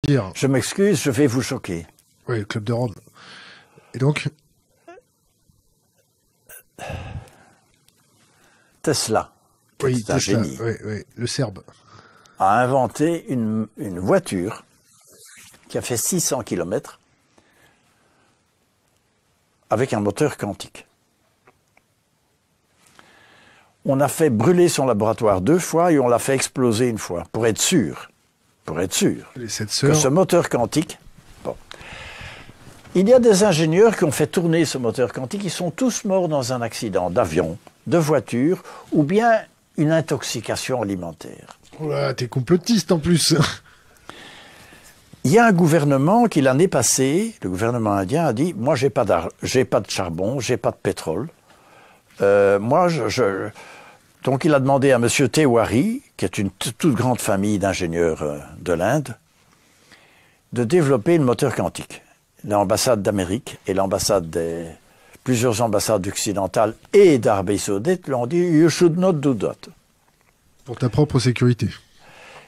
Je m'excuse, je vais vous choquer. Oui, le Club de Rome. Et donc Tesla, qui est un génie, le Serbe, a inventé une voiture qui a fait 600 km avec un moteur quantique. On a fait brûler son laboratoire 2 fois et on l'a fait exploser 1 fois, pour être sûr les 7 que sœurs. ce moteur quantique... Bon. Il y a des ingénieurs qui ont fait tourner ce moteur quantique, ils sont tous morts dans un accident d'avion, de voiture, ou bien une intoxication alimentaire. Oh là, t'es complotiste en plus. Il y a un gouvernement qui, l'année passée, le gouvernement indien a dit « Moi, j'ai pas de charbon, j'ai pas de pétrole. Donc, il a demandé à M. Tewari, qui est une toute grande famille d'ingénieurs de l'Inde, de développer le moteur quantique. L'ambassade d'Amérique et plusieurs ambassades occidentales et d'Arabie Saoudite lui ont dit « You should not do that ». Pour ta propre sécurité.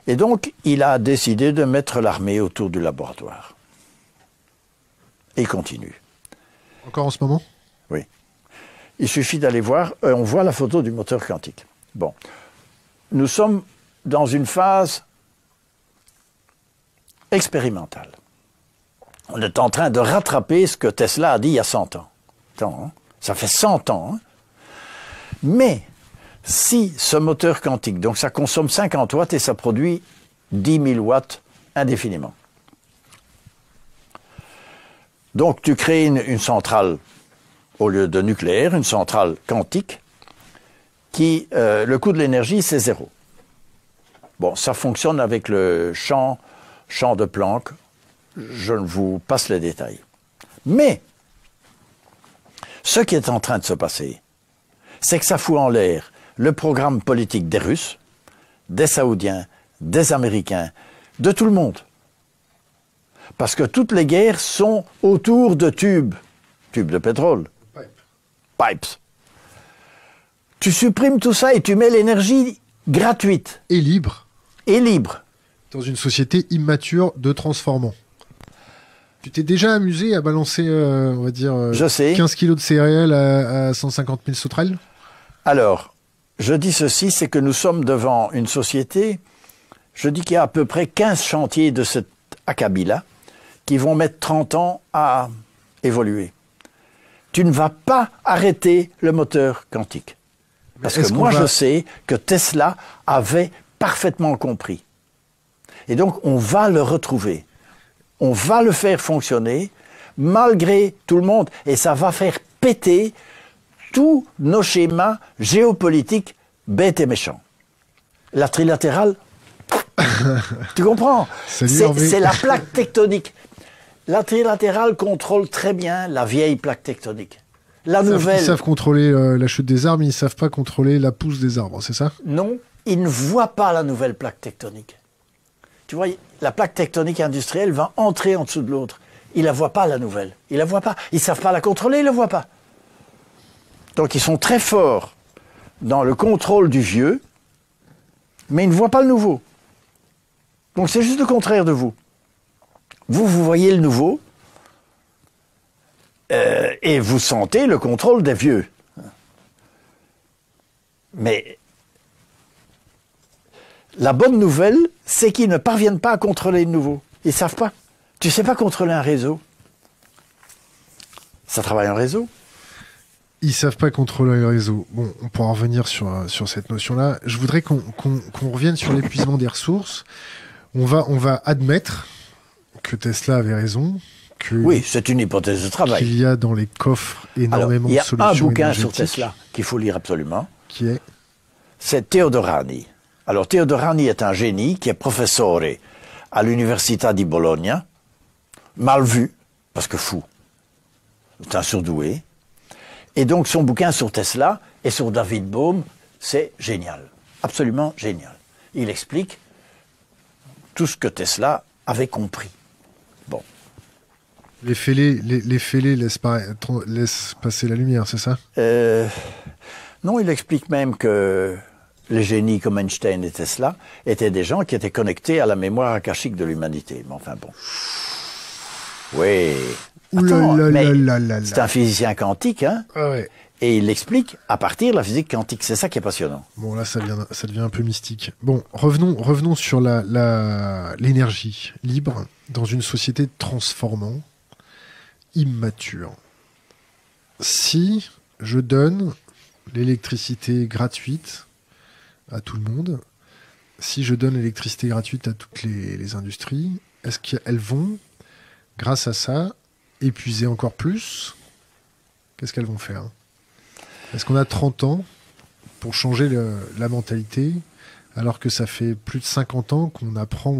Et donc, il a décidé de mettre l'armée autour du laboratoire. Et il continue. Encore en ce moment? Oui. Il suffit d'aller voir, on voit la photo du moteur quantique. Bon. Nous sommes dans une phase expérimentale. On est en train de rattraper ce que Tesla a dit il y a 100 ans. Attends, hein? Ça fait 100 ans. Hein? Mais, si ce moteur quantique, donc ça consomme 50 watts et ça produit 10 000 watts indéfiniment. Donc tu crées une centrale, au lieu de nucléaire, une centrale quantique, qui, le coût de l'énergie, c'est 0. Bon, ça fonctionne avec le champ de Planck. Je ne vous passe les détails. Mais, ce qui est en train de se passer, c'est que ça fout en l'air le programme politique des Russes, des Saoudiens, des Américains, de tout le monde. Parce que toutes les guerres sont autour de tubes de pétrole, pipes. Tu supprimes tout ça et tu mets l'énergie gratuite. Et libre. Et libre. Dans une société immature de transformants. Tu t'es déjà amusé à balancer, on va dire, je sais. 15 kilos de céréales à 150 000 sauterelles? Alors, je dis ceci, c'est que nous sommes devant une société, je dis qu'il y a à peu près 15 chantiers de cet acabit-là qui vont mettre 30 ans à évoluer. Tu ne vas pas arrêter le moteur quantique. Parce que moi, je sais que Tesla avait parfaitement compris. Et donc, on va le retrouver. On va le faire fonctionner, malgré tout le monde, et ça va faire péter tous nos schémas géopolitiques bêtes et méchants. La trilatérale, tu comprends? C'est la plaque tectonique. La trilatérale contrôle très bien la vieille plaque tectonique. La nouvelle... Ils savent contrôler la chute des arbres, mais ils ne savent pas contrôler la pousse des arbres, c'est ça? Non, ils ne voient pas la nouvelle plaque tectonique. Tu vois, la plaque tectonique industrielle va entrer en dessous de l'autre. Ils ne la voient pas, la nouvelle. Ils ne la voient pas. Ils ne savent pas la contrôler, ils ne la voient pas. Donc ils sont très forts dans le contrôle du vieux, mais ils ne voient pas le nouveau. Donc c'est juste le contraire de vous. Vous voyez le nouveau, et vous sentez le contrôle des vieux. Mais la bonne nouvelle, c'est qu'ils ne parviennent pas à contrôler le nouveau. Ils ne savent pas. Tu ne sais pas contrôler un réseau. Ça travaille en réseau. Ils ne savent pas contrôler le réseau. Bon, on pourra revenir sur cette notion-là. Je voudrais qu'on revienne sur l'épuisement des ressources. On va admettre que Tesla avait raison. Oui, c'est une hypothèse de travail. Qu'il y a dans les coffres énormément de solutions énergétiques. Il y a un bouquin sur Tesla qu'il faut lire absolument. Qui est? C'est Theodorani. Alors, Theodorani est un génie qui est professeur à l'Università di Bologna, mal vu, parce que fou. C'est un surdoué. Et donc, son bouquin sur Tesla et sur David Bohm, c'est génial. Absolument génial. Il explique tout ce que Tesla avait compris. Bon. Les fêlés laissent passer la lumière, c'est ça? Non, il explique même que les génies comme Einstein et Tesla étaient des gens qui étaient connectés à la mémoire akashique de l'humanité. Mais enfin bon. Oui. Attends, mais c'est un physicien quantique, hein? Ah ouais. Et il l'explique à partir de la physique quantique. C'est ça qui est passionnant. Bon, là, ça devient un peu mystique. Bon, revenons sur l'énergie libre dans une société transformant, immature. Si je donne l'électricité gratuite à tout le monde, si je donne l'électricité gratuite à toutes les industries, est-ce qu'elles vont, grâce à ça, épuiser encore plus? Qu'est-ce qu'elles vont faire? Est-ce qu'on a 30 ans pour changer la mentalité, alors que ça fait plus de 50 ans qu'on apprend